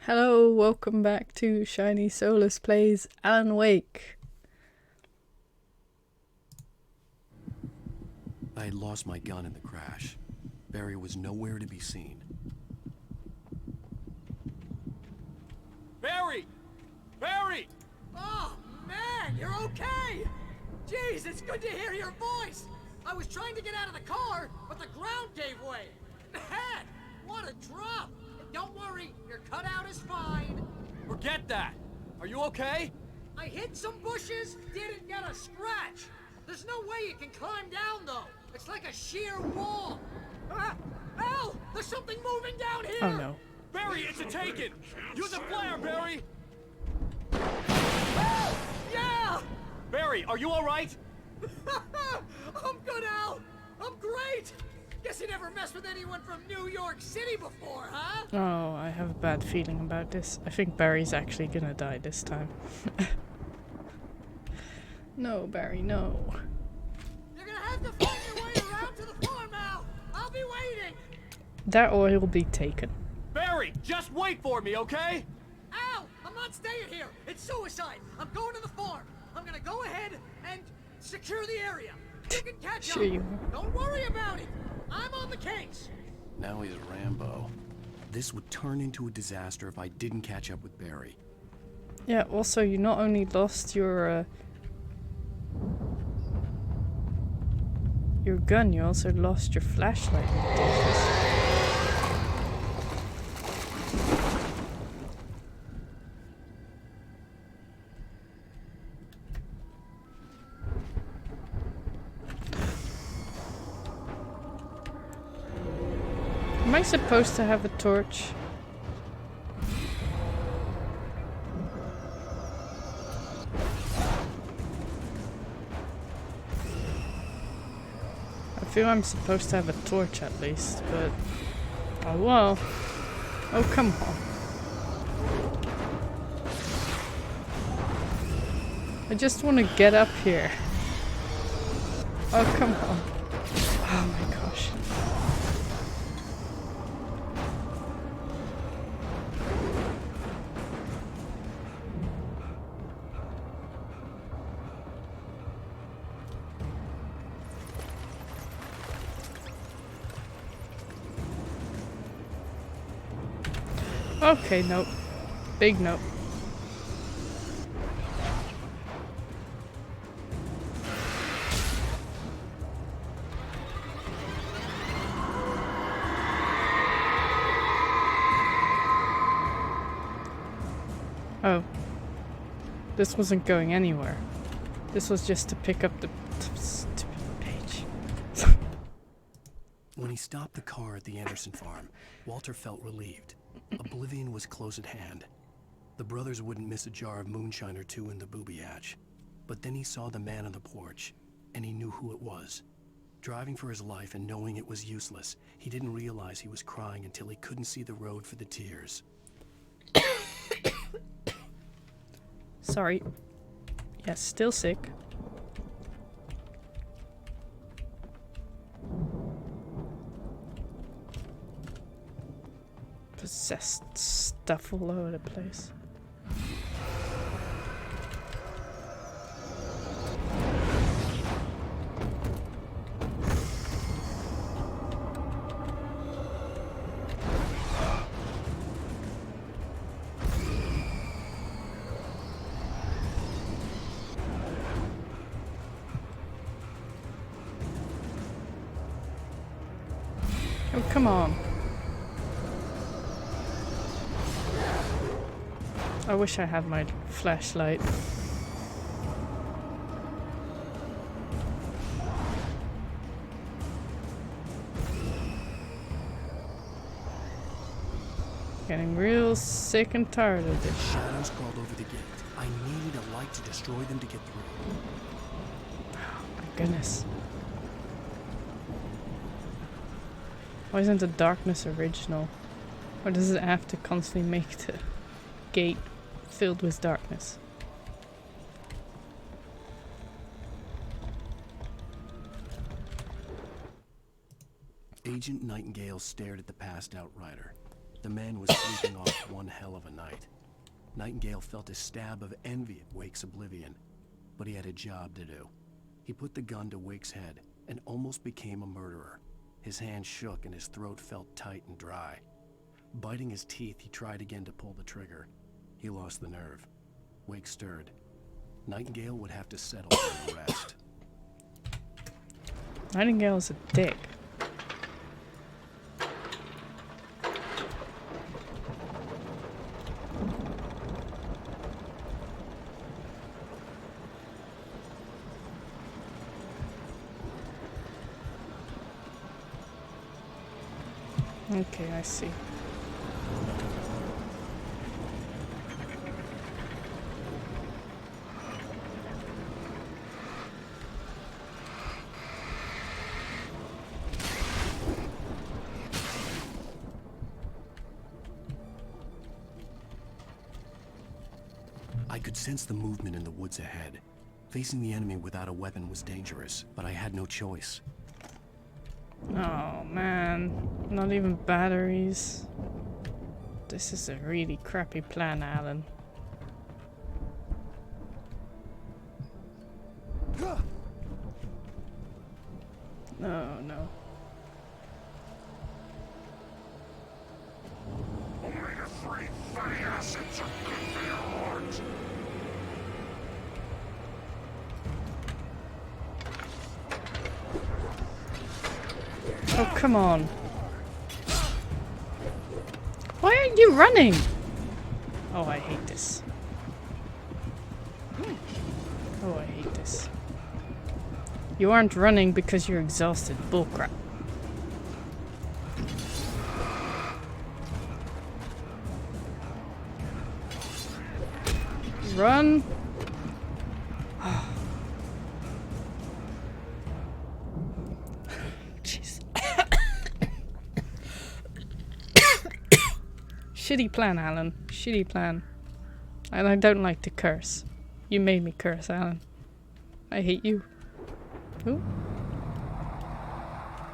Hello, welcome back to Shiny Solus Plays Alan Wake. I had lost my gun in the crash. Barry was nowhere to be seen. Barry! Barry! Oh, man, you're okay! Jeez, it's good to hear your voice! I was trying to get out of the car, but the ground gave way! Man, what a drop! Don't worry, your cutout is fine. Forget that! Are you okay? I hit some bushes, didn't get a scratch. There's no way you can climb down, though. It's like a sheer wall. Al, there's something moving down here! Oh no. Barry, it's a taken! Use a flare, Barry! Oh, yeah! Barry, are you alright? I'm good, Al! I'm great! Guess you never messed with anyone from New York City before, huh? Oh, I have a bad feeling about this. I think Barry's actually gonna die this time. No, Barry, no. You're gonna have to find your way around to the farm, Al! I'll be waiting! That oil will be taken. Barry, just wait for me, okay? Al! I'm not staying here! It's suicide! I'm going to the farm! I'm gonna go ahead and secure the area! You can catch Sure up! you will. Don't worry about it! I'm on the case! Now he's Rambo. This would turn into a disaster if I didn't catch up with Barry. Yeah, also you not only lost your gun, you also lost your flashlight. Am I supposed to have a torch? I feel I'm supposed to have a torch at least, but... Oh well. Oh, come on. I just want to get up here. Oh, come on. Oh my gosh. Okay, nope. Big nope. Oh. This wasn't going anywhere. This was just to pick up the stupid page. When he stopped the car at the Anderson farm, Walter felt relieved. Oblivion was close at hand. The brothers wouldn't miss a jar of moonshine or two in the booby hatch. But then he saw the man on the porch, and he knew who it was. Driving for his life and knowing it was useless, he didn't realize he was crying until he couldn't see the road for the tears. Sorry. Yes, still sick. Possessed stuff all over the place. Oh, come on. I wish I had my flashlight. Getting real sick and tired of this. Shadows crawled over the gate. I needed a light to destroy them to get through. My goodness. Why isn't the darkness original? Or does it have to constantly make the gate filled with darkness? Agent Nightingale stared at the passed-out rider. The man was sleeping off one hell of a night. Nightingale felt a stab of envy at Wake's oblivion, but he had a job to do. He put the gun to Wake's head and almost became a murderer. His hand shook and his throat felt tight and dry. Biting his teeth, he tried again to pull the trigger. He lost the nerve. Wake stirred. Nightingale would have to settle for the rest. Nightingale's a dick. Okay, I see. I could sense the movement in the woods ahead. Facing the enemy without a weapon was dangerous, but I had no choice. Oh man, not even batteries. This is a really crappy plan, Alan. No, no. Oh, come on. Why aren't you running? Oh, I hate this. Oh, I hate this. You aren't running because you're exhausted. Bullcrap. Run. Jeez. Shitty plan, Alan. Shitty plan. And I don't like to curse. You made me curse, Alan. I hate you. Ooh.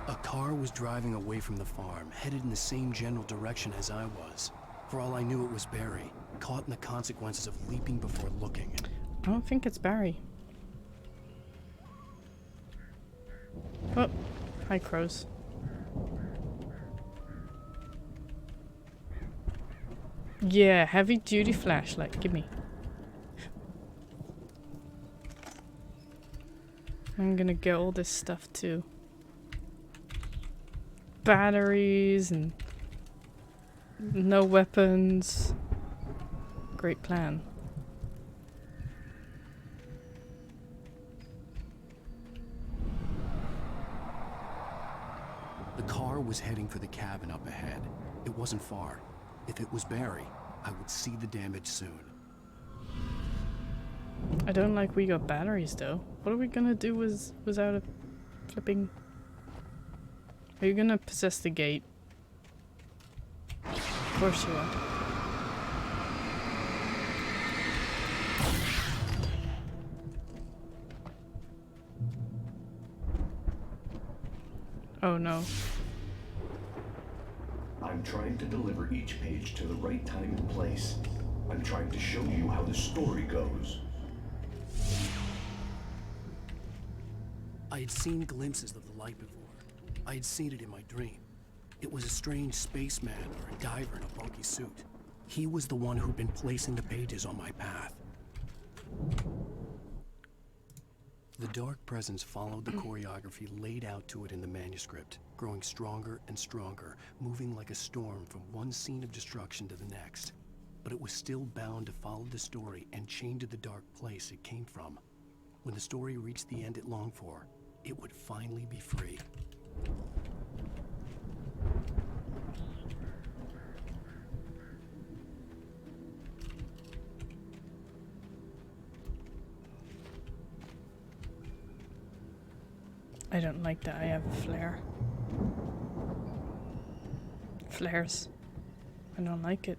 A car was driving away from the farm, headed in the same general direction as I was. For all I knew, it was Barry, caught in the consequences of leaping before looking. I don't think it's Barry. Oh, hi, crows. Yeah, heavy duty flashlight, give me. I'm gonna get all this stuff too. Batteries and no weapons. Great plan. The car was heading for the cabin up ahead. It wasn't far. If it was Barry, I would see the damage soon. I don't like we got batteries though. What are we gonna do without a flipping... Are you gonna possess the gate? Of course you are. Oh no. I'm trying to deliver each page to the right time and place. I'm trying to show you how the story goes. I had seen glimpses of the light before. I had seen it in my dream. It was a strange spaceman or a diver in a bulky suit. He was the one who'd been placing the pages on my path. The dark presence followed the choreography laid out to it in the manuscript, growing stronger and stronger, moving like a storm from one scene of destruction to the next. But it was still bound to follow the story and chained to the dark place it came from. When the story reached the end it longed for, it would finally be free. I don't like that I have a flare. Flares. I don't like it.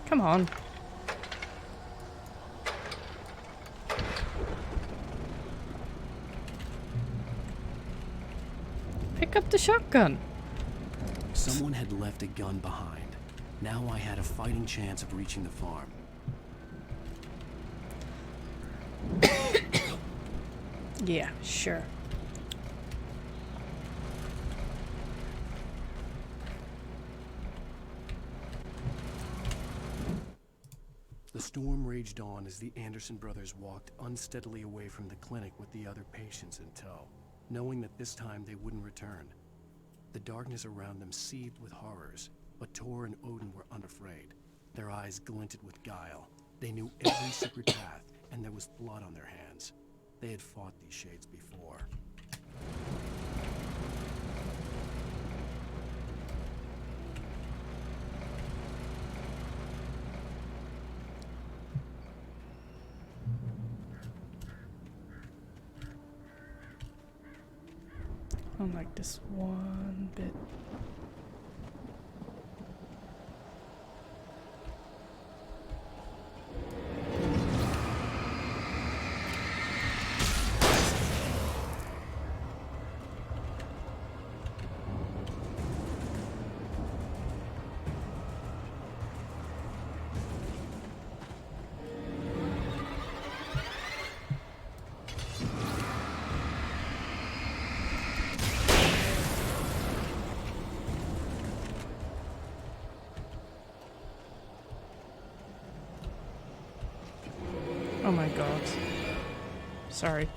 Come on. Pick up the shotgun. Someone had left a gun behind. Now I had a fighting chance of reaching the farm. Yeah, sure. The storm raged on as the Anderson brothers walked unsteadily away from the clinic with the other patients in tow, knowing that this time they wouldn't return. The darkness around them seethed with horrors, but Tor and Odin were unafraid. Their eyes glinted with guile. They knew every secret path, and there was blood on their hands. They had fought these shades before. I don't like this one bit. Oh my god. Sorry.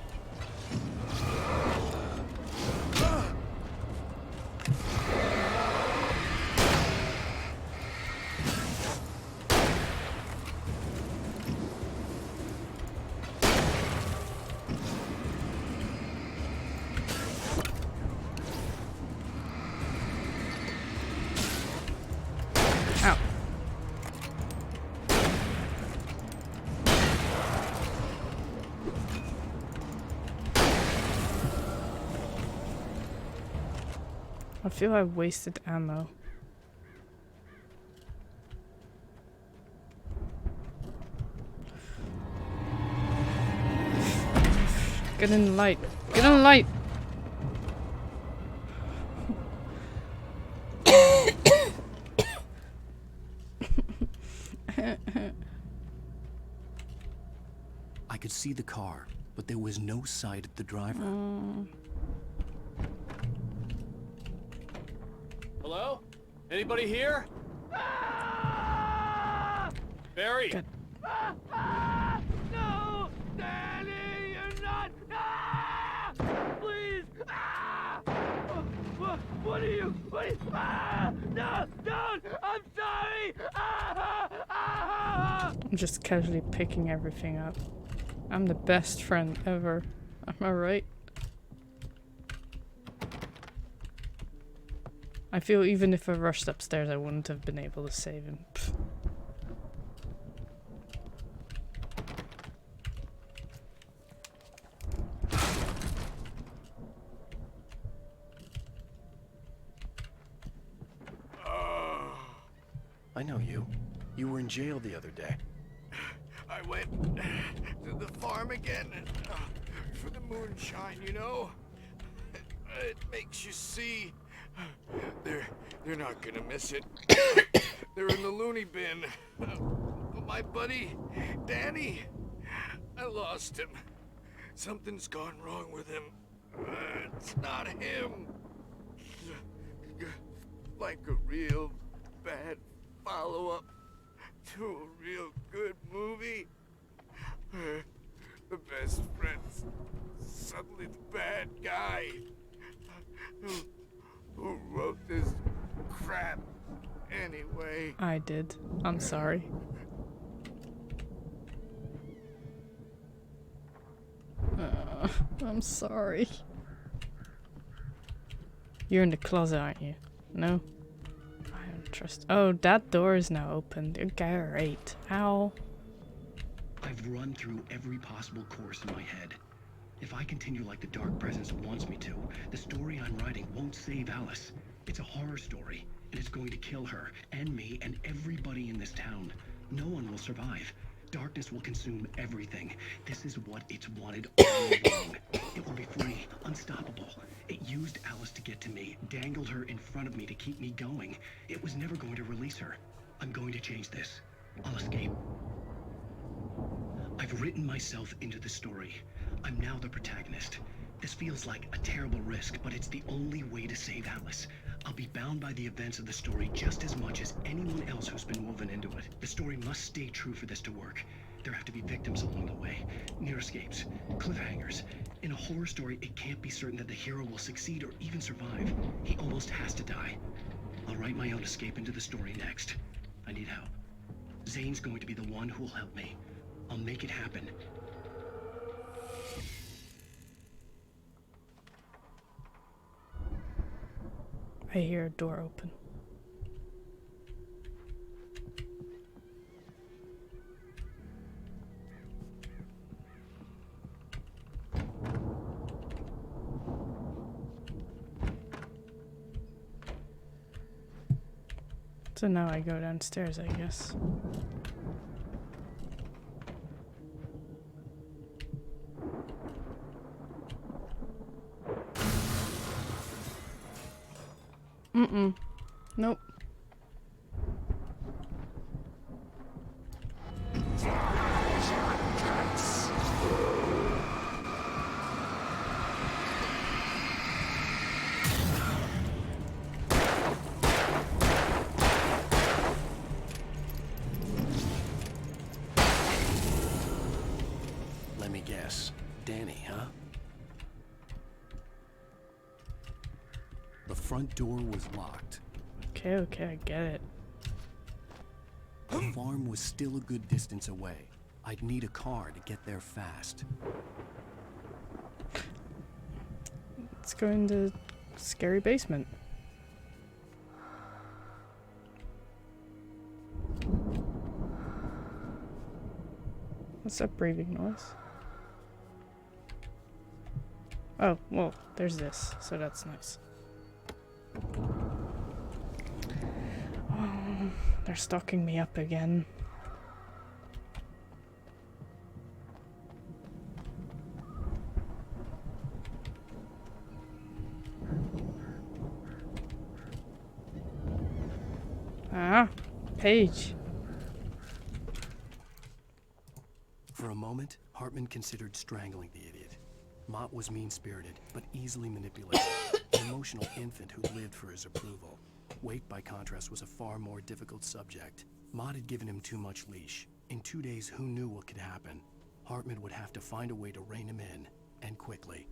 Ow. I feel I wasted ammo. Get in the light. Get in the light! I could see the car, but there was no sight of the driver. Hello? Anybody here? Barry! Good. No! Danny, you're not! Please! What are you? No! Don't! I'm sorry! I'm just casually picking everything up. I'm the best friend ever. Am I right? I feel even if I rushed upstairs, I wouldn't have been able to save him. Pfft. I know you. You were in jail the other day. I went to the farm again for the moonshine, you know? It makes you see. They're not gonna miss it. They're in the loony bin. My buddy, Danny, I lost him. Something's gone wrong with him. It's not him. Like a real bad follow-up to a real good movie. The best friend's suddenly the bad guy. Who wrote this crap anyway? I did. I'm sorry. I'm sorry. You're in the closet, aren't you? No? I don't trust. Oh, that door is now open. Great. Ow. I've run through every possible course in my head. If I continue like the Dark Presence wants me to, the story I'm writing won't save Alice. It's a horror story, and it's going to kill her, and me, and everybody in this town. No one will survive. Darkness will consume everything. This is what it's wanted all along. It will be free, unstoppable. It used Alice to get to me, dangled her in front of me to keep me going. It was never going to release her. I'm going to change this. I'll escape. I've written myself into the story. I'm now the protagonist. This feels like a terrible risk, but it's the only way to save Alice. I'll be bound by the events of the story just as much as anyone else who's been woven into it. The story must stay true for this to work. There have to be victims along the way, near escapes, cliffhangers. In a horror story, it can't be certain that the hero will succeed or even survive. He almost has to die. I'll write my own escape into the story next. I need help. Zane's going to be the one who will help me. I'll make it happen. I hear a door open. So now I go downstairs, I guess. Nope. Let me guess. Danny, huh? The front door was locked. Okay, I get it. The farm was still a good distance away. I'd need a car to get there fast. Let's go into scary basement. What's that breathing noise? Oh, well, there's this, so that's nice. Oh, they're stalking me up again. Ah, Paige. For a moment, Hartman considered strangling the idiot. Mott was mean-spirited, but easily manipulated. An emotional infant who lived for his approval. Wake, by contrast, was a far more difficult subject. Mott had given him too much leash. In 2 days, who knew what could happen? Hartman would have to find a way to rein him in, and quickly.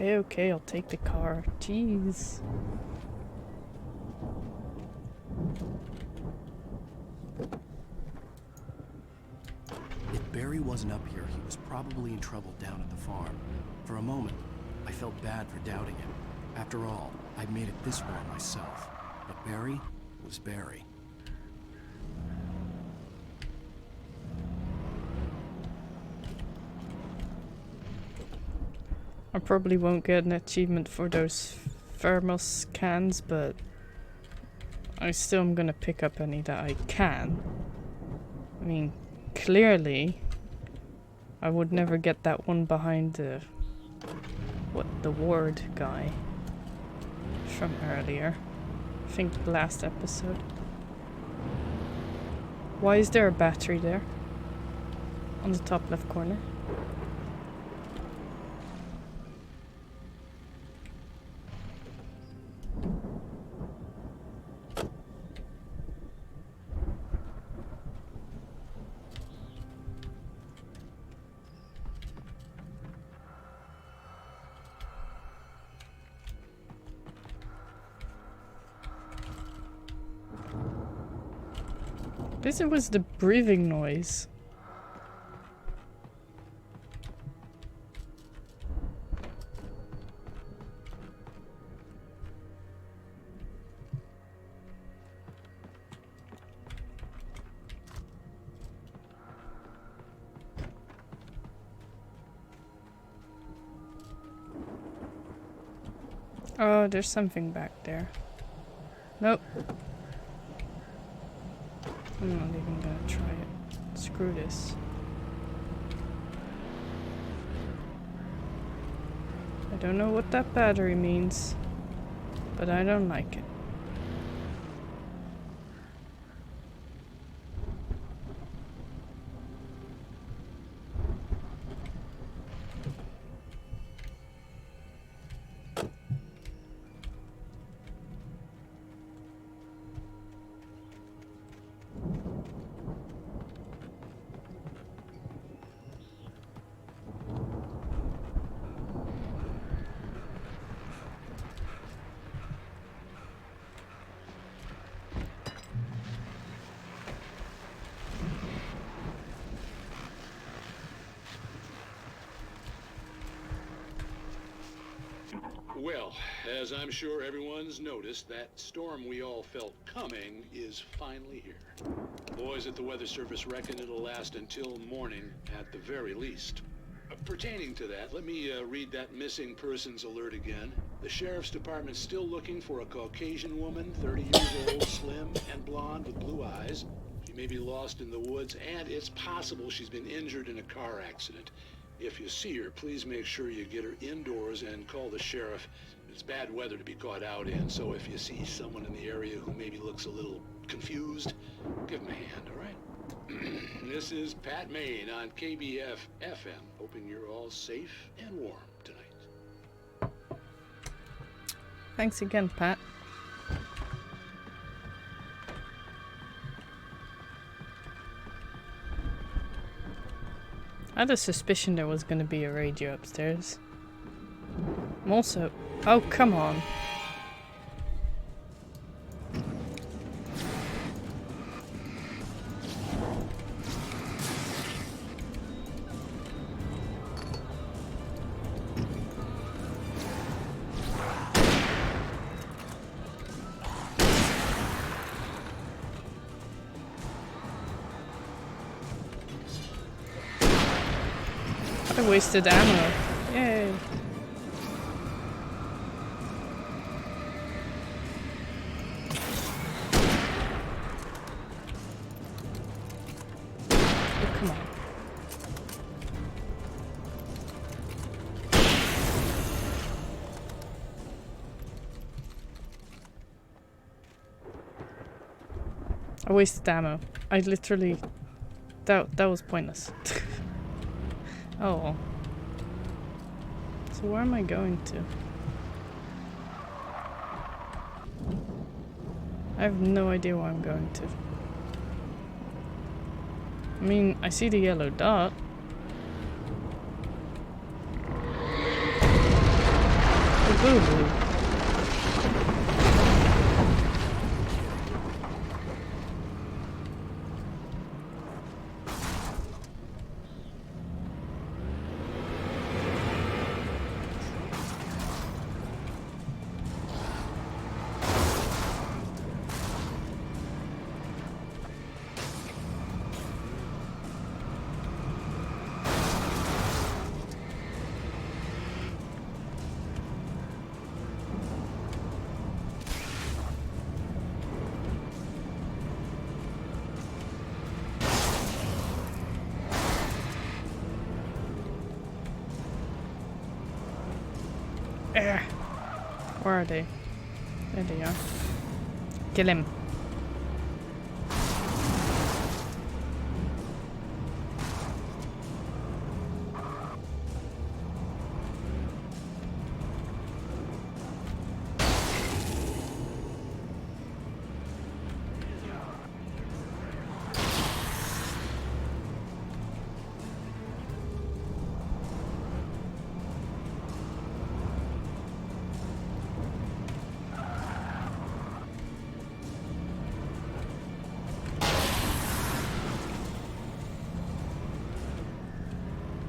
Okay, I'll take the car. Jeez. If Barry wasn't up here, he was probably in trouble down at the farm. For a moment, I felt bad for doubting him. After all, I'd made it this far myself. But Barry was Barry. I probably won't get an achievement for those thermos cans, but I still am gonna pick up any that I can. I mean, clearly, I would never get that one behind the ward guy from earlier. I think the last episode. Why is there a battery there? On the top left corner. This was the breathing noise. Oh, there's something back there. Nope. I'm not even gonna try it. Screw this. I don't know what that battery means, but I don't like it. Well, as I'm sure everyone's noticed, that storm we all felt coming is finally here. Boys at the Weather Service reckon it'll last until morning at the very least. Pertaining to that, let me read that missing persons alert again. The Sheriff's Department's still looking for a Caucasian woman, 30 years old, slim and blonde with blue eyes. She may be lost in the woods, and it's possible she's been injured in a car accident. If you see her, please make sure you get her indoors and call the sheriff. It's bad weather to be caught out in, so if you see someone in the area who maybe looks a little confused, give them a hand, all right? This is Pat Maine on KBF FM, hoping you're all safe and warm tonight. Thanks again, Pat. I had a suspicion there was going to be a radio upstairs. I'm also... Oh, come on. I wasted ammo. Yay. Oh, come on. I wasted ammo. I literally... That was pointless. Oh well. So where am I going to? I have no idea where I'm going to. I mean, I see the yellow dot. The boo-boo. Where are they? There they are. Kill him.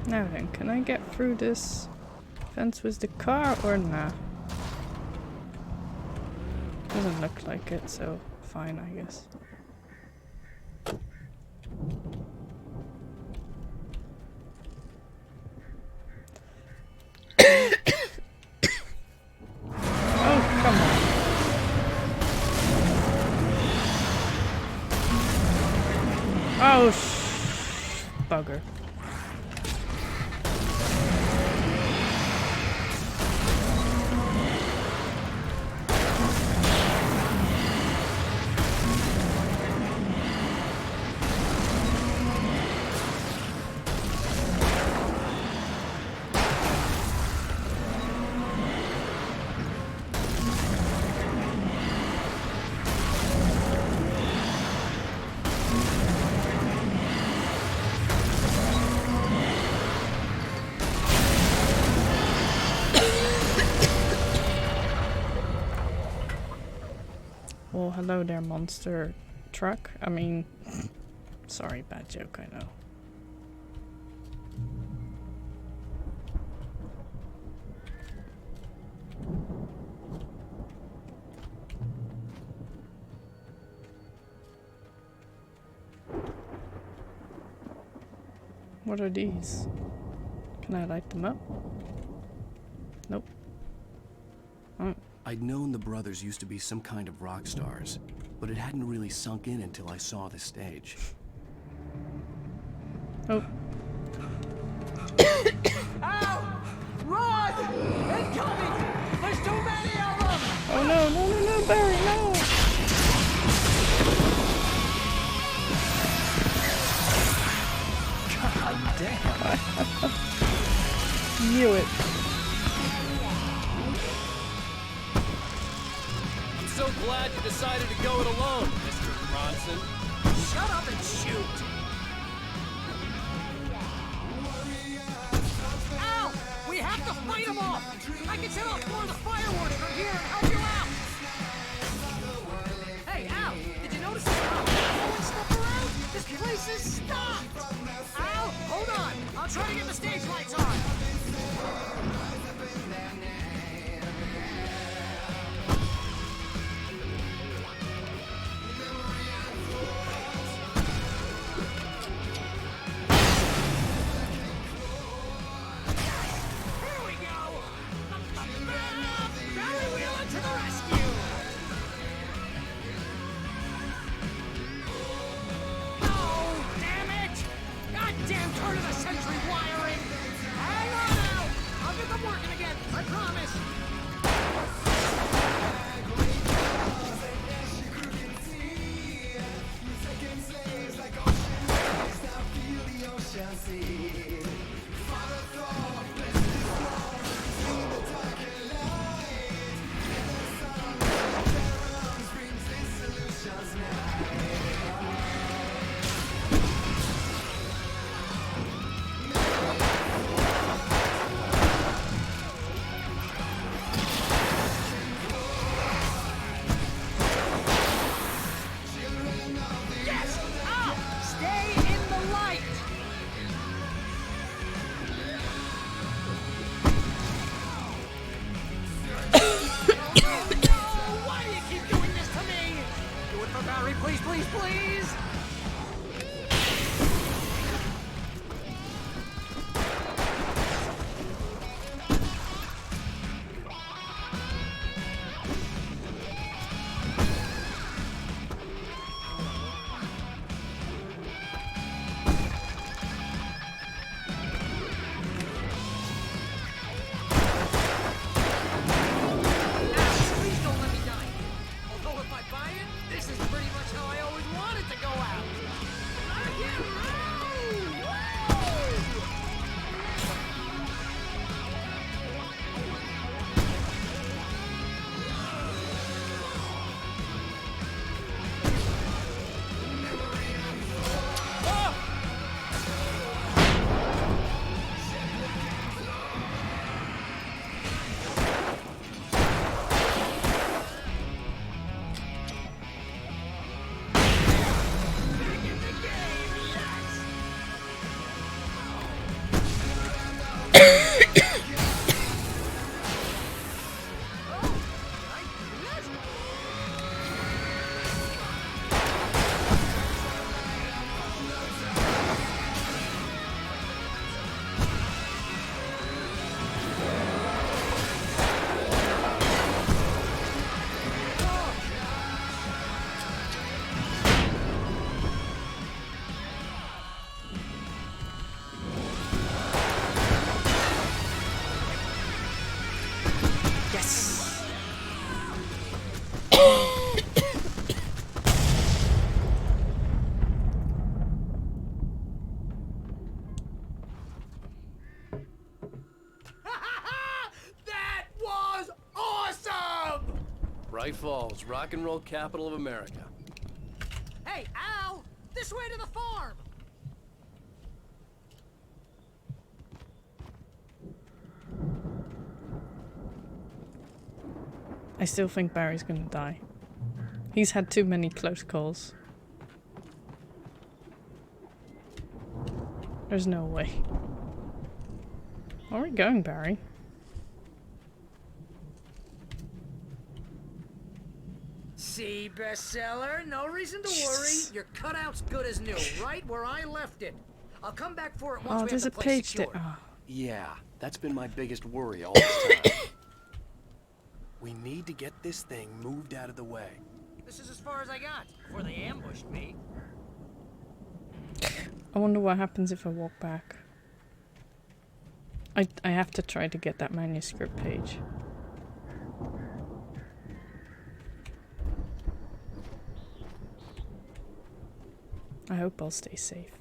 Now then, can I get through this fence with the car or nah? Doesn't look like it, so fine, I guess. Oh, bugger. Well, hello there, monster truck. I mean, sorry, bad joke, I know. What are these? Can I light them up? Nope. Oh. I'd known the brothers used to be some kind of rock stars, but it hadn't really sunk in until I saw the stage. Oh. Ow! Run! Incoming! There's too many of them! Oh no, no, no, no, Barry, no! God damn! Knew it. I'm so glad you decided to go it alone, Mr. Bronson. Shut up and shoot! Ow! We have to fight them off! I can set off more of the fireworks from here and help you out! Hey, Al! Did you notice how blowing stuff around? This place is stopped! Al, hold on! I'll try to get the stage lights on! Here we go! Barry Wheeler to the rescue! Oh, damn it! Goddamn turn of the century wiring! Hang on now! I'll get them working again, I promise! Yes! Al! Stay in the light! No! Why do you keep doing this to me? Do it for Barry, please, please, please! Please don't let me die. Although if I buy it, this is pretty much how I always wanted to go out. I can roll! Woo! Back in the game, yes! Valley Falls, rock and roll capital of America. Hey, Al! This way to the farm! I still think Barry's gonna die. He's had too many close calls. There's no way. Where are we going, Barry? See, bestseller? No reason to worry. Your cutout's good as new, right where I left it. I'll come back for it once Oh, we have there's the a place page secured. there. Oh. Yeah, that's been my biggest worry all this time. We need to get this thing moved out of the way. This is as far as I got before they ambushed me. I wonder what happens if I walk back. I have to try to get that manuscript page. I hope I'll stay safe.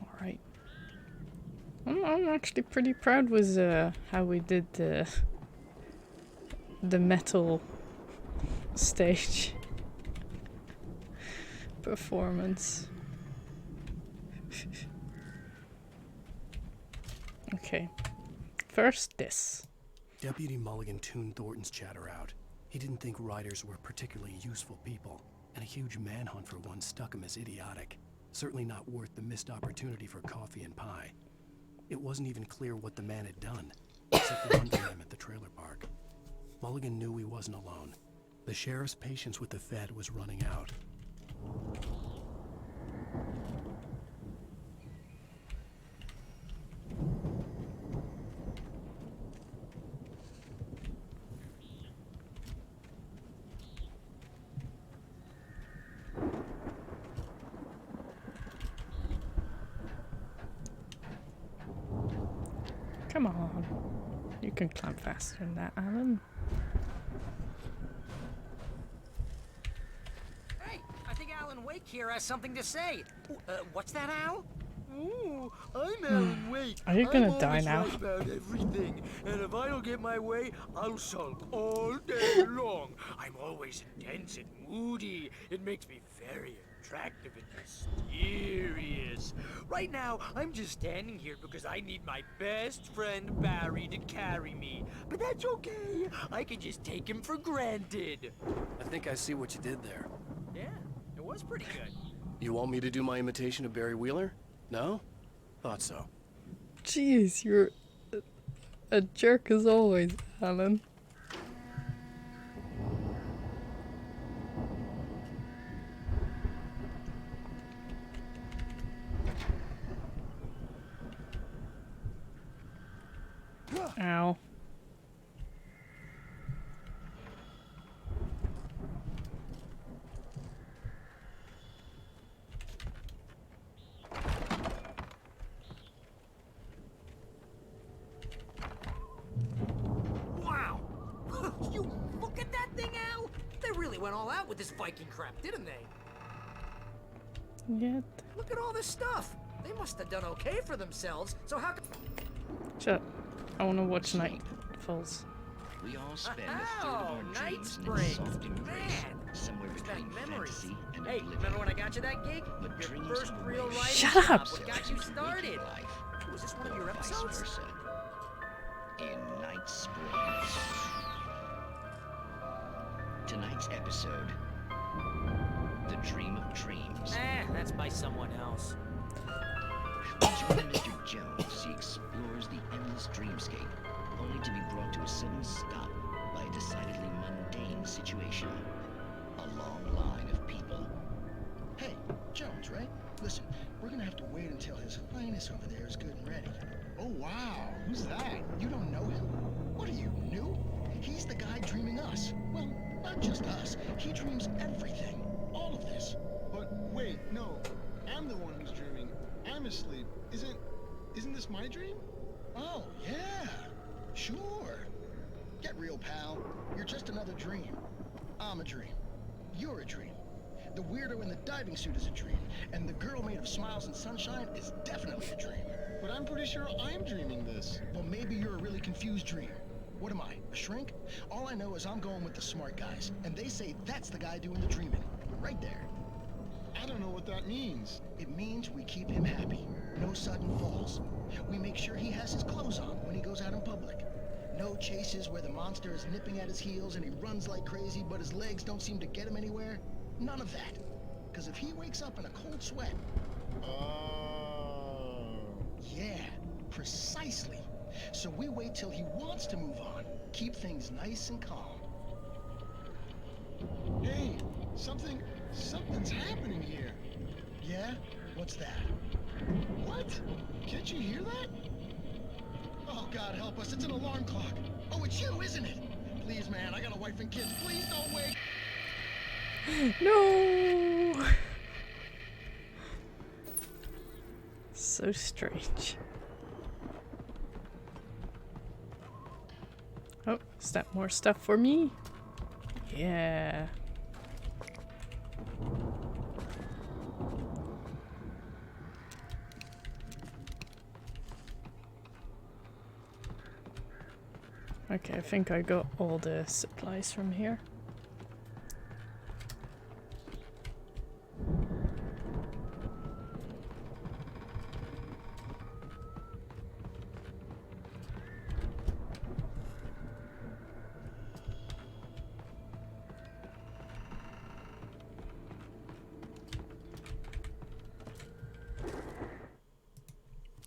Alright. I'm actually pretty proud with how we did the metal stage performance. Okay. First this. Deputy Mulligan tuned Thornton's chatter out. He didn't think riders were particularly useful people, and a huge manhunt for one stuck him as idiotic. Certainly not worth the missed opportunity for coffee and pie. It wasn't even clear what the man had done, except wandering him at the trailer park. Mulligan knew he wasn't alone. The sheriff's patience with the Fed was running out. Come on. You can climb faster than that, Alan. Hey, I think Alan Wake here has something to say. What's that, Al? Ooh, I'm Alan Wake. Are you gonna I'm die always now? right about everything, and if I don't get my way, I'll sulk all day long. I'm always intense and moody. It makes me very attractive and mysterious. Right now, I'm just standing here because I need my best friend Barry to carry me. But that's okay. I can just take him for granted. I think I see what you did there. Yeah, it was pretty good. You want me to do my imitation of Barry Wheeler? No? Thought so. Jeez, you're a jerk as always, Alan. Ow. Wow! You look at that thing, Al! They really went all out with this Viking crap, didn't they? Yet. Look at all this stuff. They must have done okay for themselves. So how come... Shut up. I wanna watch Night Falls. We all spend a third of our Night dreams in Springs. soft embrace, Man, somewhere who's between got memories? fantasy and Hey, oblivion. remember when I got you that gig? But Your dreams first are real ways writing Shut job. up! What got you Waking started? life, Was this one of your or vice episodes? versa. In Night Springs. Tonight's episode, The Dream of Dreams. That's by someone else. Join Mr. Jones, he explores the endless dreamscape, only to be brought to a sudden stop by a decidedly mundane situation. A long line of people. Hey, Jones, right? Listen, we're gonna have to wait until His Highness over there is good and ready. Oh, wow. Who's that? You don't know him? What are you, new? He's the guy dreaming us. Well, not just us. He dreams everything. All of this. But wait, no. I'm the one who's dreaming. I'm asleep. Isn't this my dream? Oh, yeah. Sure. Get real, pal. You're just another dream. I'm a dream. You're a dream. The weirdo in the diving suit is a dream. And the girl made of smiles and sunshine is definitely a dream. But I'm pretty sure I'm dreaming this. Well, maybe you're a really confused dream. What am I, a shrink? All I know is I'm going with the smart guys. And they say that's the guy doing the dreaming. Right there. I don't know what that means. It means we keep him happy. No sudden falls. We make sure he has his clothes on when he goes out in public. No chases where the monster is nipping at his heels and he runs like crazy, but his legs don't seem to get him anywhere. None of that. Because if he wakes up in a cold sweat... Oh. Yeah, precisely. So we wait till he wants to move on. Keep things nice and calm. Hey, something's happening here. Yeah? What's that? What? Can't you hear that? Oh, God help us, it's an alarm clock. Oh, it's you, isn't it? Please, man, I got a wife and kids. Please don't wake... No! So strange. Oh, is that more stuff for me? Yeah. Okay, I think I got all the supplies from here.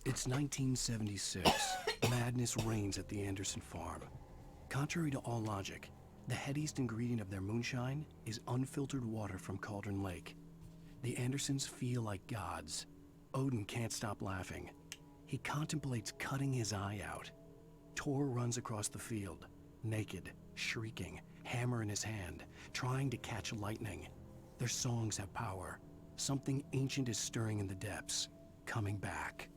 It's 1976. Madness reigns at the Anderson farm. Contrary to all logic, the headiest ingredient of their moonshine is unfiltered water from Cauldron Lake. The Andersons feel like gods. Odin can't stop laughing. He contemplates cutting his eye out. Tor runs across the field, naked, shrieking, hammer in his hand, trying to catch lightning. Their songs have power. Something ancient is stirring in the depths, coming back.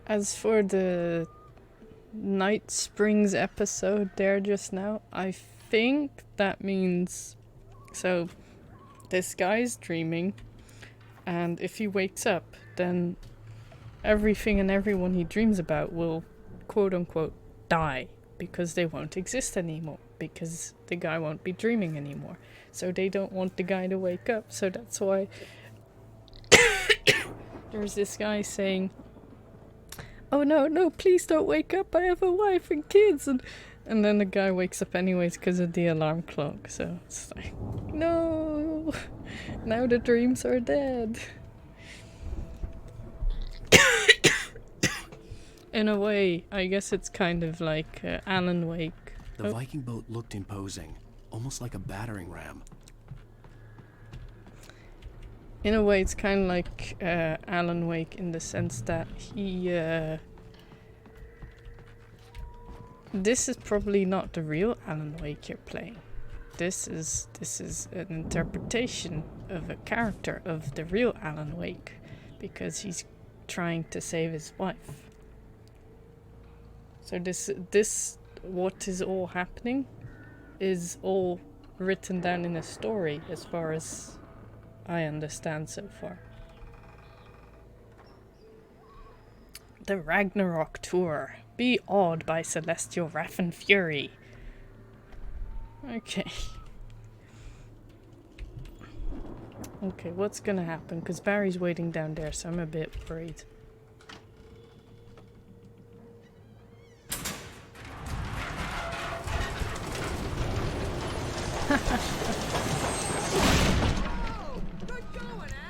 As for the Night Springs episode there just now, I think that means... So, this guy's dreaming, and if he wakes up, then everything and everyone he dreams about will, quote-unquote, die, because they won't exist anymore, because the guy won't be dreaming anymore. So they don't want the guy to wake up, so that's why there's this guy saying, "Oh no, please don't wake up, I have a wife and kids," and then the guy wakes up anyways because of the alarm clock, so it's like, no, now the dreams are dead. In a way, I guess it's kind of like Alan Wake. The Viking boat looked imposing, almost like a battering ram. In a way, it's kind of like Alan Wake in the sense that he... This is probably not the real Alan Wake you're playing. This is an interpretation of a character of the real Alan Wake, because he's trying to save his wife. So this what is all happening is all written down in a story, as far as I understand so far. The Ragnarok Tour. Be awed by celestial wrath and fury. Okay. Okay, what's gonna happen? Because Barry's waiting down there, so I'm a bit worried.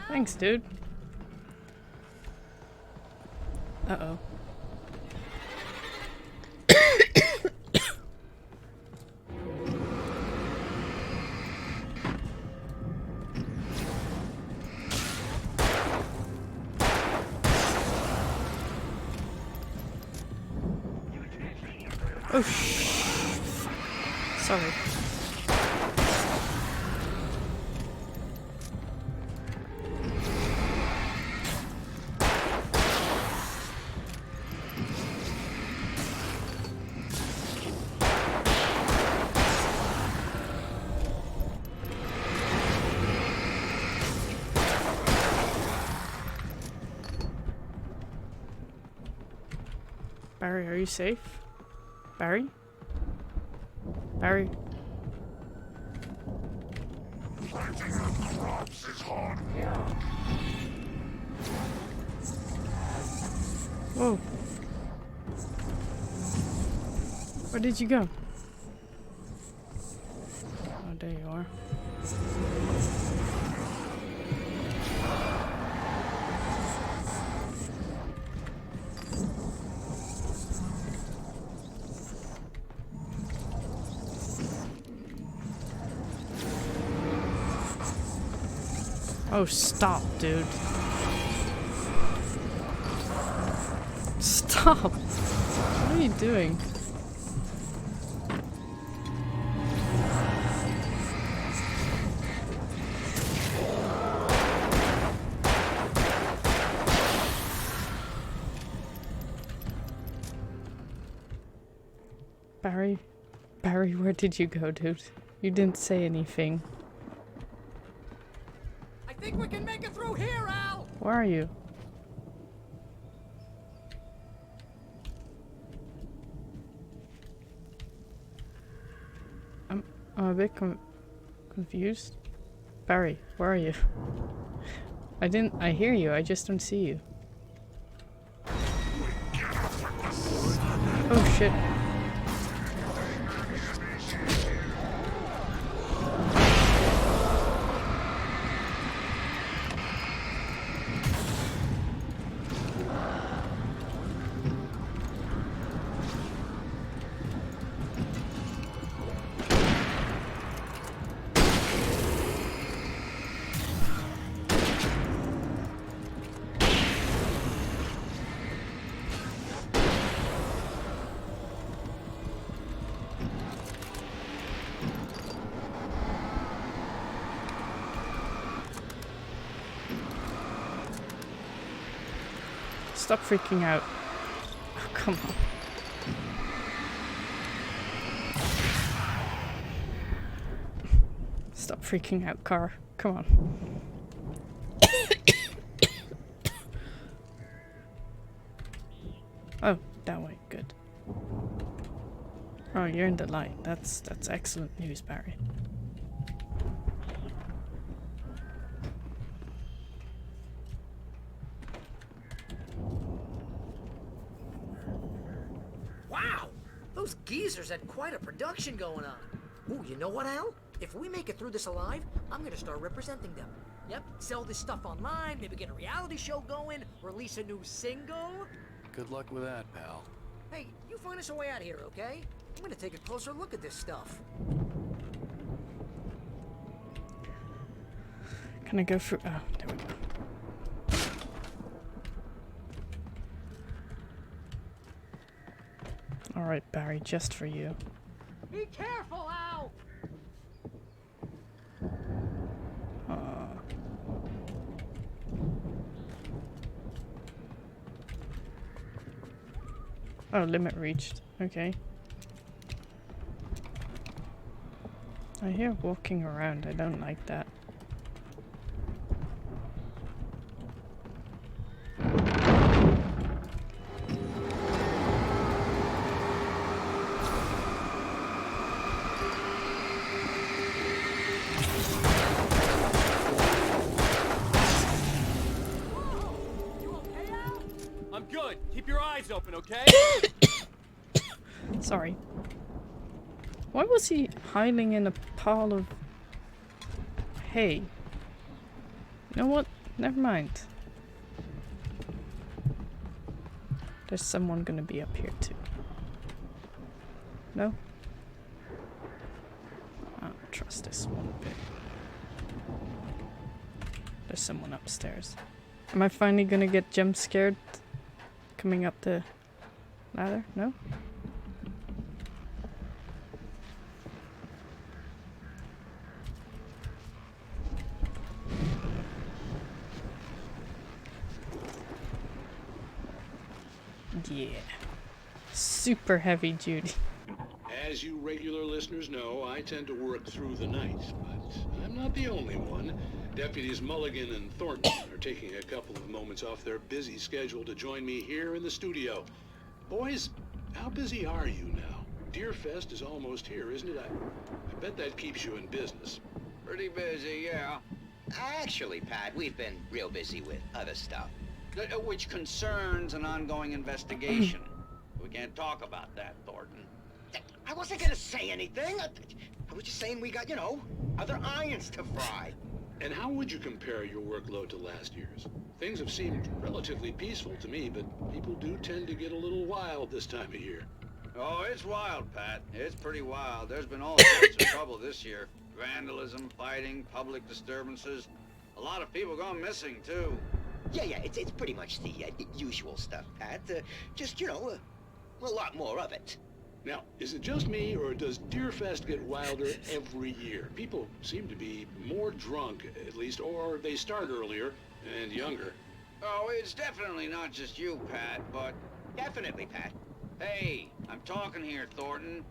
Thanks, dude. Uh-oh. Oh, sorry. Barry, are you safe? Barry? Barry? Whoa. Where did you go? Oh, there you are. Oh, stop, dude. Stop! What are you doing? Barry, where did you go, dude? You didn't say anything. I think we can make it through here, Al! Where are you? I'm a bit confused. Barry, where are you? I hear you, I just don't see you. Oh shit. Stop freaking out. Oh, come on. Stop freaking out, car. Come on. Oh, that way. Good. Oh, you're in the light. That's excellent news, Barry. Wow! Those geezers had quite a production going on. Ooh, you know what, Al? If we make it through this alive, I'm gonna start representing them. Yep, sell this stuff online, maybe get a reality show going, release a new single. Good luck with that, pal. Hey, you find us a way out of here, okay? I'm gonna take a closer look at this stuff. Can I go through? Oh, there we go. Alright, Barry, just for you. Be careful, Al! Oh, limit reached. Okay. I hear walking around. I don't like that. I'm good. Keep your eyes open, okay? Sorry. Why was he hiding in a pile of hay? You know what? Never mind. There's someone gonna be up here too. No? I don't trust this one bit. There's someone upstairs. Am I finally gonna get jump scared coming up the ladder? No? Yeah. Super heavy duty. As you regular listeners know, I tend to work through the night, but I'm not the only one. Deputies Mulligan and Thornton are taking a couple of moments off their busy schedule to join me here in the studio. Boys, how busy are you now? Deerfest is almost here, isn't it? I bet that keeps you in business. Pretty busy, yeah. Actually, Pat, we've been real busy with other stuff, which concerns an ongoing investigation. We can't talk about that, Thornton. I wasn't gonna say anything. I was just saying we got, you know, other irons to fry. And how would you compare your workload to last year's? Things have seemed relatively peaceful to me, but people do tend to get a little wild this time of year. Oh, it's wild, Pat. It's pretty wild. There's been all sorts of trouble this year. Vandalism, fighting, public disturbances. A lot of people gone missing, too. Yeah, it's pretty much the usual stuff, Pat. Just, you know, a lot more of it. Now, is it just me, or does Deerfest get wilder every year? People seem to be more drunk, at least, or they start earlier and younger. Oh, it's definitely not just you, Pat, but... Definitely, Pat. Hey, I'm talking here, Thornton.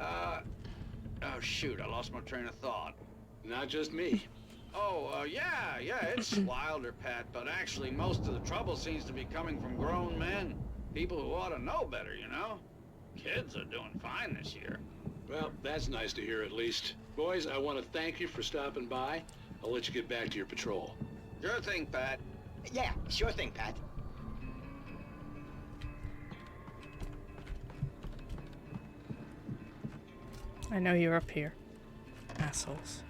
Oh, shoot, I lost my train of thought. Not just me. Oh, yeah, it's wilder, Pat, but actually most of the trouble seems to be coming from grown men. People who ought to know better, you know? Kids are doing fine this year. Well, that's nice to hear at least. Boys, I want to thank you for stopping by. I'll let you get back to your patrol. Sure thing, Pat. Yeah, sure thing, Pat. I know you're up here. Assholes.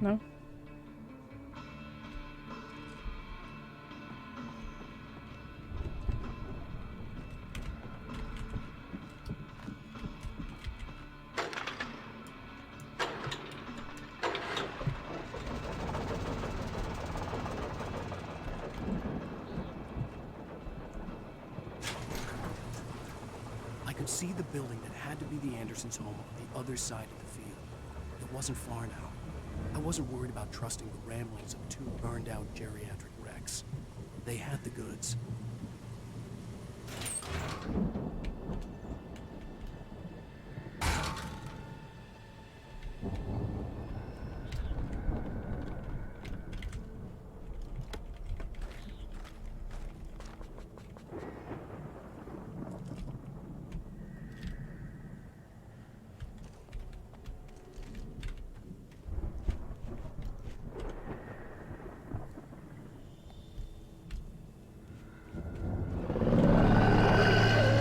No? I could see the building that had to be the Andersons' home on the other side of the field. It wasn't far now. I wasn't worried about trusting the ramblings of two burned-out geriatric wrecks. They had the goods.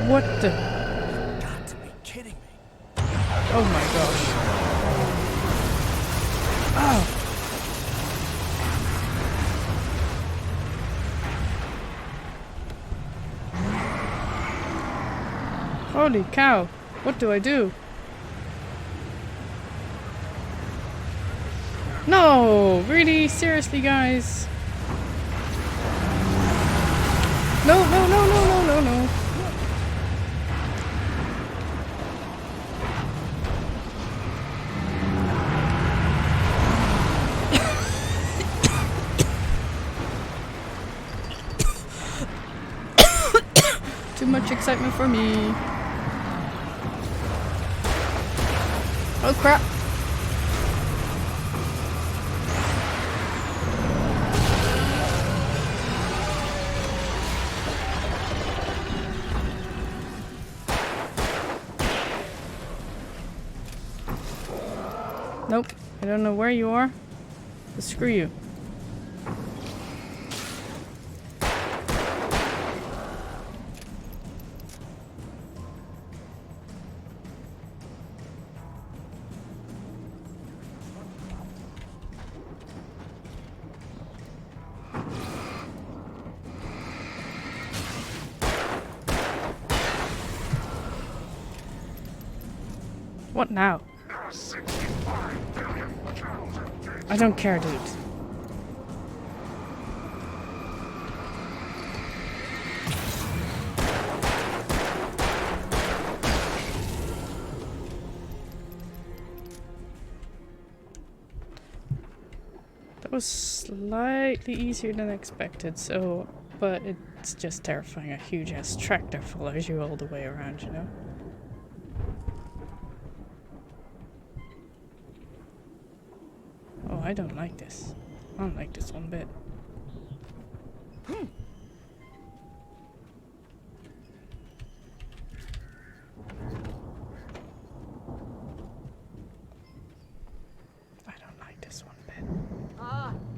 What the? Got to be kidding me. Oh my gosh. Oh. Holy cow. What do I do? No! Really? Seriously, guys? No, no, no, no, no, no, no. Too much excitement for me. Oh crap. Nope. I don't know where you are, but screw you. What now? I don't care, dude. That was slightly easier than expected, so... But it's just terrifying. A huge-ass tractor follows you all the way around, you know? Oh, I don't like this. I don't like this one bit. I don't like this one bit.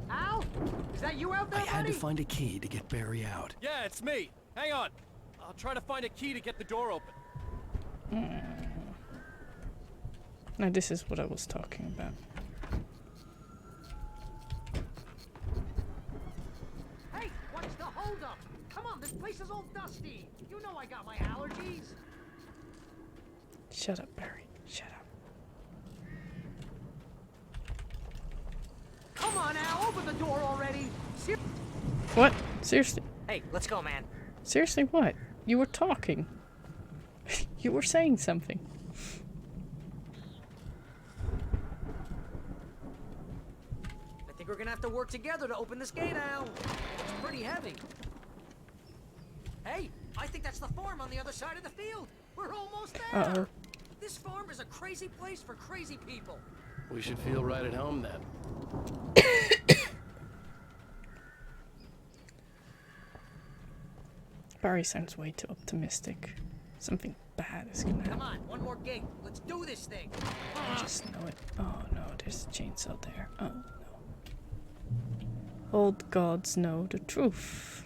Al? Is that you out there, I had to buddy? find a key to get Barry out. Yeah, it's me. Hang on. I'll try to find a key to get the door open. Now this is what I was talking about. Hey, what's the holdup? Come on, this place is all dusty. You know I got my allergies. Shut up, Barry. Shut up. Come on, Al, open the door already. What? Seriously? Hey, let's go, man. Seriously, what? You were talking. You were saying something. I think we're gonna have to work together to open this gate, Al. It's pretty heavy. Hey, I think that's the farm on the other side of the field. We're almost there. Uh-oh. This farm is a crazy place for crazy people. We should feel right at home then. Barry sounds way too optimistic. Something bad is gonna Come happen. on, one more gate. Let's do this thing. I just know it. Oh no, there's a chainsaw there. Oh no. Old gods know the truth.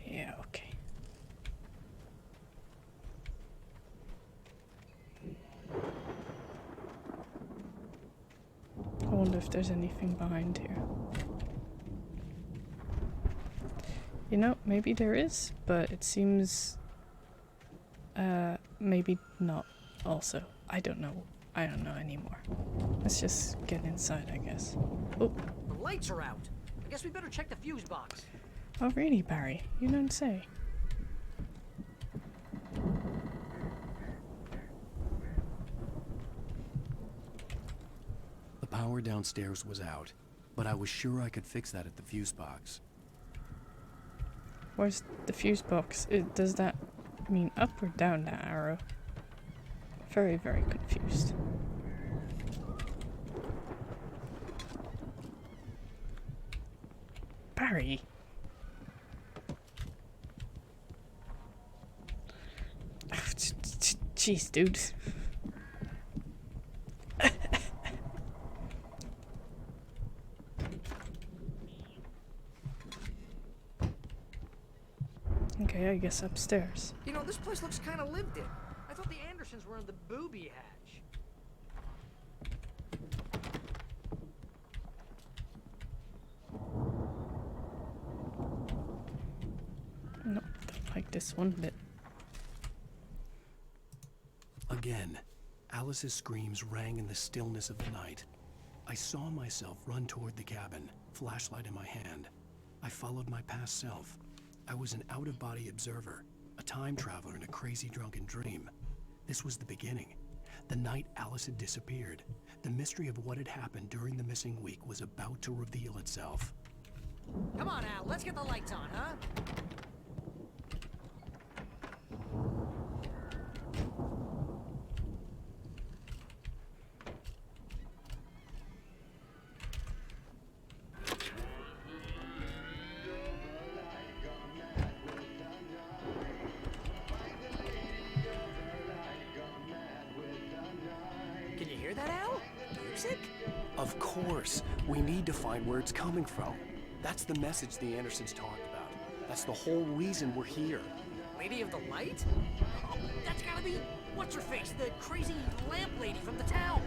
Yeah, okay. I wonder if there's anything behind here. You know, maybe there is, but it seems maybe not also. I don't know. I don't know anymore. Let's just get inside, I guess. Oh. The lights are out. I guess we better check the fuse box. Oh really, Barry? You don't say. The power downstairs was out, but I was sure I could fix that at the fuse box. Where's the fuse box? Does that mean up or down, that arrow? Very, very confused. Barry! Jeez, dude. Okay, I guess upstairs. You know, this place looks kind of lived in. I thought the Andersons were in the booby hatch. Nope, don't like this one bit. Again, Alice's screams rang in the stillness of the night. I saw myself run toward the cabin, flashlight in my hand. I followed my past self. I was an out-of-body observer, a time traveler in a crazy drunken dream. This was the beginning. The night Alice had disappeared. The mystery of what had happened during the missing week was about to reveal itself. Come on, Al, let's get the lights on, huh? Can you hear that, Al? Music? Of course. We need to find where it's coming from. That's the message the Andersons talked about. That's the whole reason we're here. Lady of the Light? Oh, that's gotta be what's-her-face, the crazy lamp lady from the town.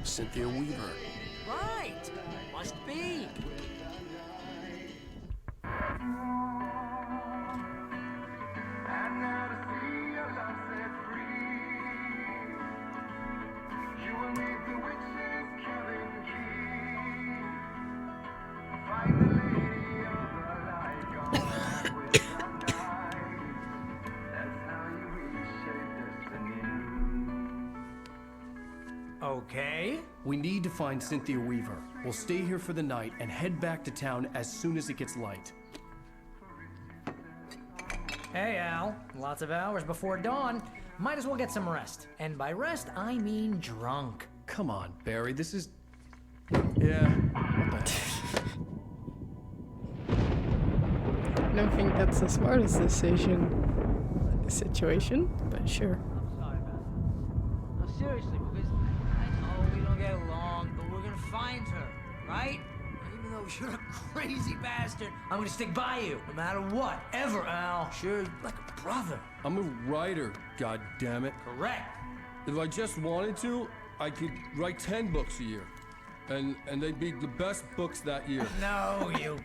Cynthia Weaver. Right. Must be. Okay. We need to find Cynthia Weaver. We'll stay here for the night and head back to town as soon as it gets light. Hey, Al. Lots of hours before dawn. Might as well get some rest. And by rest, I mean drunk. Come on, Barry, this is... Yeah, what the don't think that's the smartest situation, but sure. I'm sorry, man. No, seriously, because I know we don't get along, but we're gonna find her, right? And even though you're a crazy bastard, I'm gonna stick by you, no matter what, ever, Al. Sure, like a brother. I'm a writer, goddammit. Correct. If I just wanted to, I could write 10 books a year. And they'd be the best books that year. No, you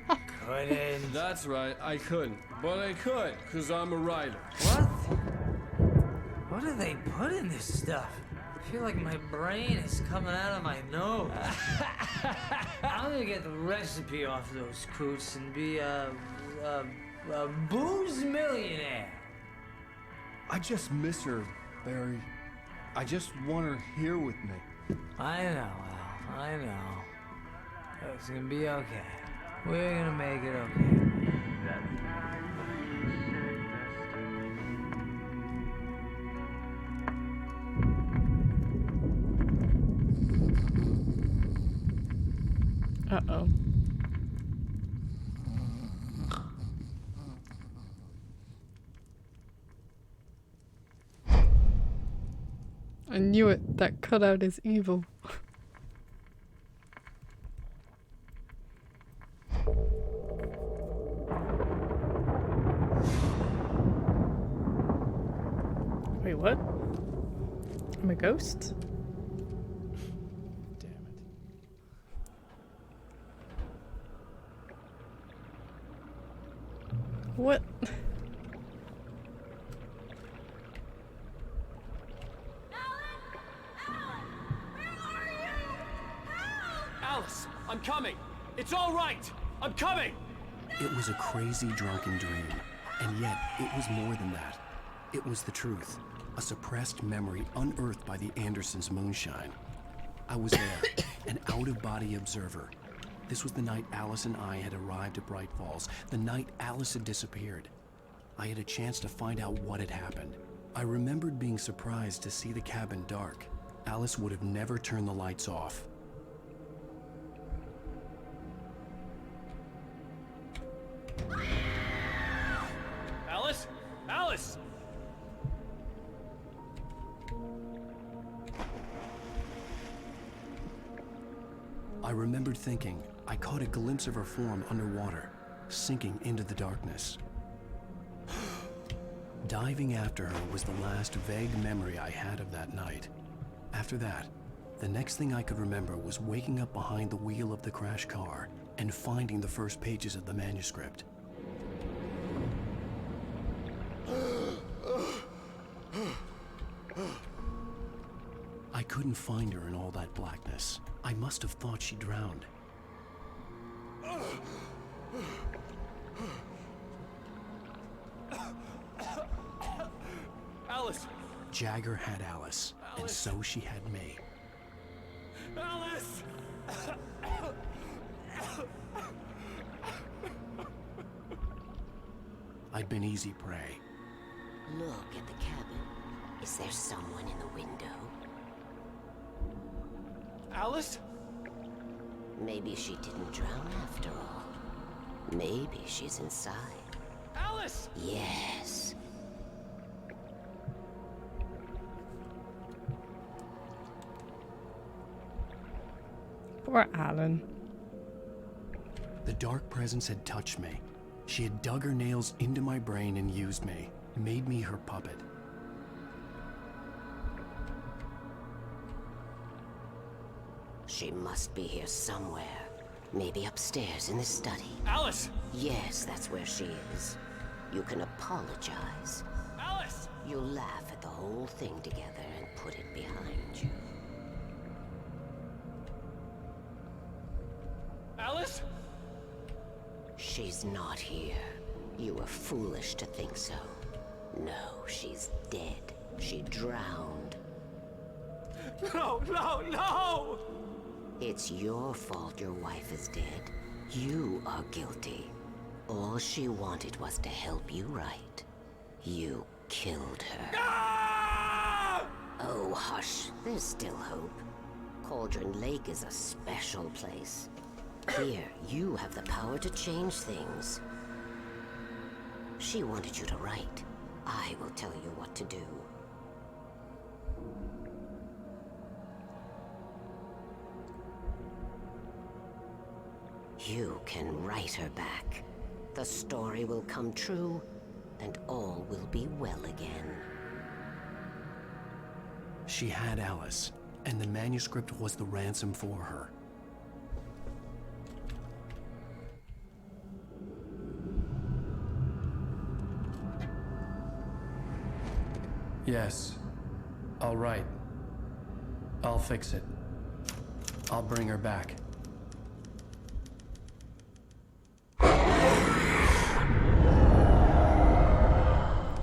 couldn't. That's right, I couldn't. But I could, because I'm a writer. What? What do they put in this stuff? I feel like my brain is coming out of my nose. I'm gonna get the recipe off those coots and be a booze millionaire. I just miss her, Barry. I just want her here with me. I know, Al. I know. It's gonna be okay. We're gonna make it okay. Uh-oh. I knew it. That cutout is evil. Wait, what? I'm a ghost? Damn it. What? Alice, I'm coming. It's all right. I'm coming. It was a crazy, drunken dream. And yet, it was more than that. It was the truth. A suppressed memory unearthed by the Andersons' moonshine. I was there, an out-of-body observer. This was the night Alice and I had arrived at Bright Falls, the night Alice had disappeared. I had a chance to find out what had happened. I remembered being surprised to see the cabin dark. Alice would have never turned the lights off. Alice? Alice! I remembered thinking I caught a glimpse of her form underwater, sinking into the darkness. Diving after her was the last vague memory I had of that night. After that, the next thing I could remember was waking up behind the wheel of the crash car and finding the first pages of the manuscript. I couldn't find her in all that blackness. I must have thought she drowned. Alice! Jagger had Alice, and so she had me. Alice! I'd been easy prey. Look at the cabin. Is there someone in the window? Alice? Maybe she didn't drown after all. Maybe she's inside. Alice! Yes. Poor Alan. The dark presence had touched me. She had dug her nails into my brain and used me, made me her puppet. She must be here somewhere. Maybe upstairs in the study. Alice! Yes, that's where she is. You can apologize. Alice! You'll laugh at the whole thing together and put it behind you. Alice? She's not here. You were foolish to think so. No, she's dead. She drowned. No, no, no! It's your fault your wife is dead. You are guilty. All she wanted was to help you right. You killed her. Ah! Oh, hush. There's still hope. Cauldron Lake is a special place. Here, you have the power to change things. She wanted you to write. I will tell you what to do. You can write her back. The story will come true, and all will be well again. She had Alice, and the manuscript was the ransom for her. Yes. All right. I'll fix it. I'll bring her back.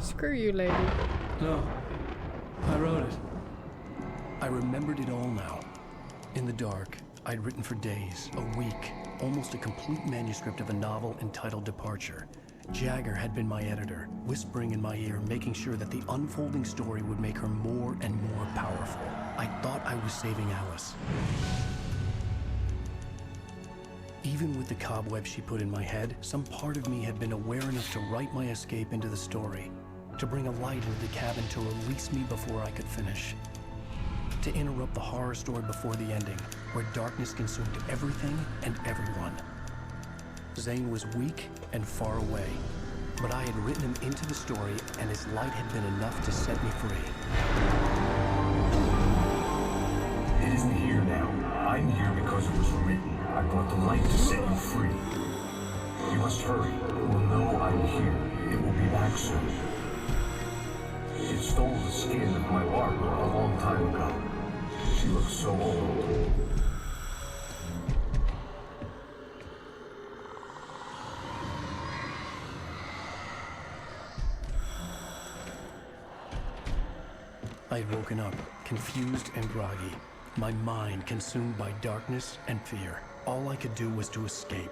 Screw you, lady. No. I wrote it. I remembered it all now. In the dark, I'd written for days, a week, almost a complete manuscript of a novel entitled Departure. Jagger had been my editor, whispering in my ear, making sure that the unfolding story would make her more and more powerful. I thought I was saving Alice. Even with the cobweb she put in my head, some part of me had been aware enough to write my escape into the story, to bring a light into the cabin to release me before I could finish, to interrupt the horror story before the ending, where darkness consumed everything and everyone. Zane was weak and far away, but I had written him into the story, and his light had been enough to set me free. It isn't here now. I'm here because it was written. I brought the light to set you free. You must hurry. It will know I'm here. It will be back soon. It stole the skin of my Barbara a long time ago. She looks so old. I had woken up, confused and groggy, my mind consumed by darkness and fear. All I could do was to escape.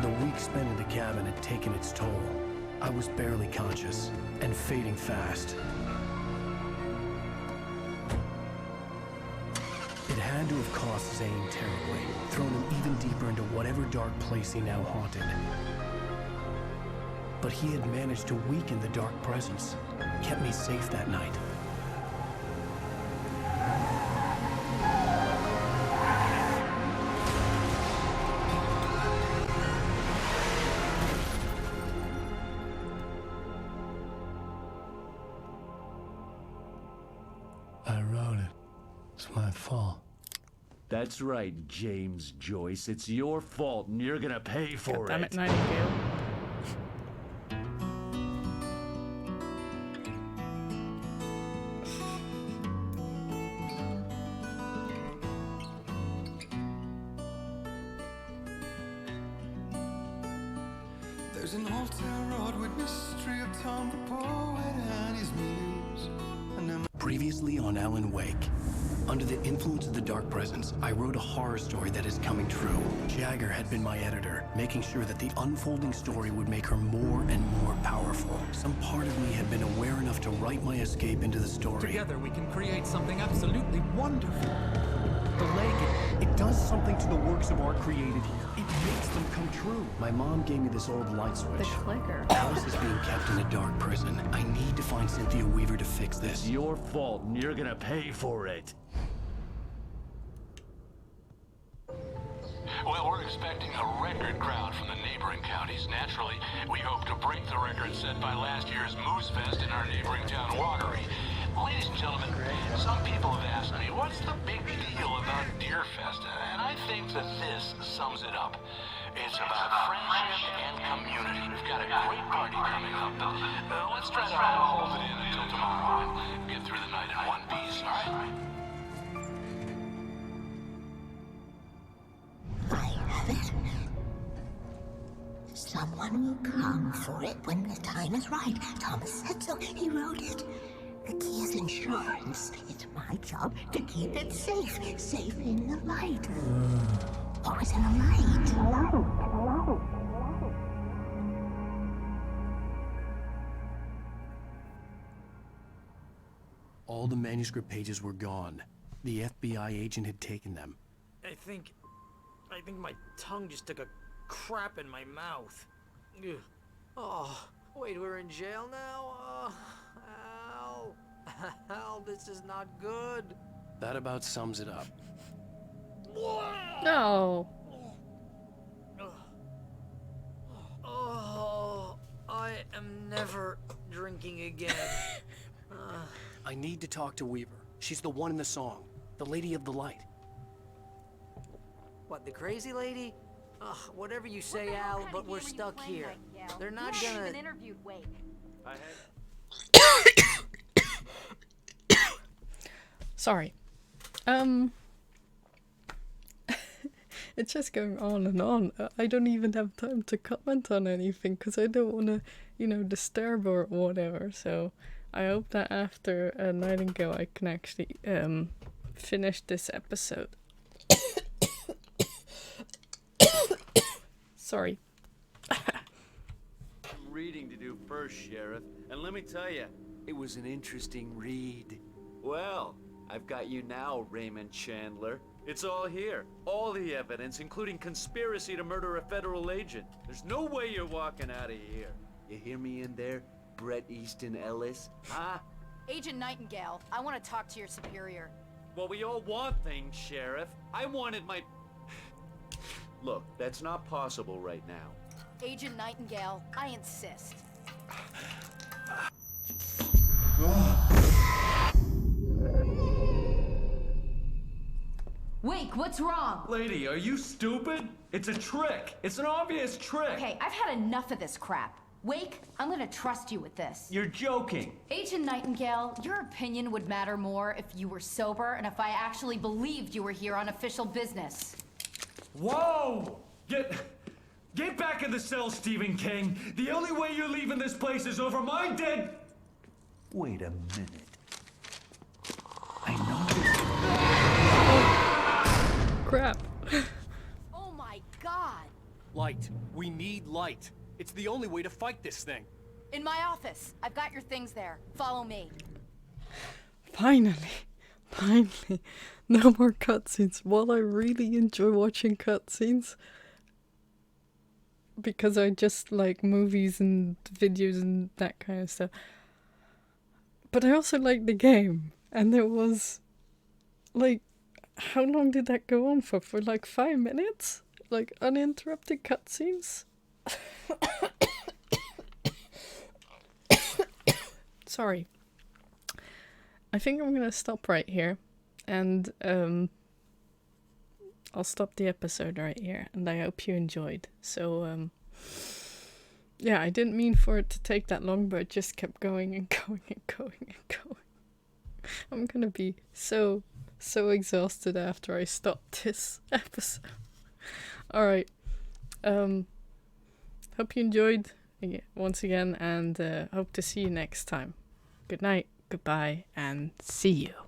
The week spent in the cabin had taken its toll. I was barely conscious, and fading fast. It had to have cost Zane terribly, thrown him even deeper into whatever dark place he now haunted. But he had managed to weaken the dark presence, kept me safe that night. I wrote it. It's my fault. That's right, James Joyce. It's your fault, and you're gonna pay for Damn it. it, Nightingale. There's an old town road with mystery of Tom the poet and his muse. Previously on Alan Wake. Under the influence of the dark presence, I wrote a horror story that is coming true. Jagger had been my editor, making sure that the unfolding story would make her more and more powerful. Some part of me had been aware enough to write my escape into the story. Together we can create something absolutely wonderful. The lake, it does something to the works of art created here. It makes them come true. My mom gave me this old light switch. The clicker. Alice is being kept in a dark prison. I need to find Cynthia Weaver to fix this. It's your fault, and you're gonna pay for it. Well, we're expecting a record crowd from the neighboring counties. Naturally, we hope to break the record set by last year's Moose Fest in our neighboring town, Watery. Ladies and gentlemen, some people have asked me, what's the big deal about Deerfest? And I think that this sums it up. It's about friendship and community. We've got a great party coming up, but let's try to hold it in until tomorrow and get through the night in one piece, all right? I have it. Someone will come for it when the time is right. Thomas said so. He wrote it. The key is insurance. It's my job to keep it safe. Safe in the light. Always in the light. All the manuscript pages were gone. The FBI agent had taken them. I think my tongue just took a crap in my mouth. Ugh. Oh, wait, we're in jail now? Al. Al, this is not good. That about sums it up. No. Oh, I am never drinking again. I need to talk to Weaver. She's the one in the song. The Lady of the Light. What, the crazy lady? Ugh, whatever you say, Al, but we're stuck here. They're not gonna... interviewed Wake. Sorry. It's just going on and on. I don't even have time to comment on anything because I don't want to, you know, disturb or whatever. So I hope that after Nightingale I can actually finish this episode. Sorry. Reading to do first, Sheriff, and let me tell you, it was an interesting read. Well, I've got you now, Raymond Chandler. It's all here. All the evidence, including conspiracy to murder a federal agent. There's no way you're walking out of here. You hear me in there, Bret Easton Ellis? Huh? Agent Nightingale, I want to talk to your superior. Well, we all want things, Sheriff. I wanted my... Look, that's not possible right now. Agent Nightingale, I insist. Wake, what's wrong? Lady, are you stupid? It's a trick. It's an obvious trick. Okay, I've had enough of this crap. Wake, I'm gonna trust you with this. You're joking. Agent Nightingale, your opinion would matter more if you were sober and if I actually believed you were here on official business. Whoa! Get back in the cell, Stephen King. The only way you're leaving this place is over my dead... Wait a minute. I know... Crap. Oh my god! Light. We need light. It's the only way to fight this thing. In my office. I've got your things there. Follow me. Finally. No more cutscenes. While I really enjoy watching cutscenes, because I just like movies and videos and that kind of stuff, but I also like the game. And there was like, how long did that go on for? For like 5 minutes? Like uninterrupted cutscenes? Sorry. I think I'm gonna stop right here. And I'll stop the episode right here. And I hope you enjoyed. So, yeah, I didn't mean for it to take that long, but it just kept going and going and going and going. I'm gonna be so exhausted after I stop this episode. Alright. Hope you enjoyed once again, and hope to see you next time. Good night, goodbye, and see you.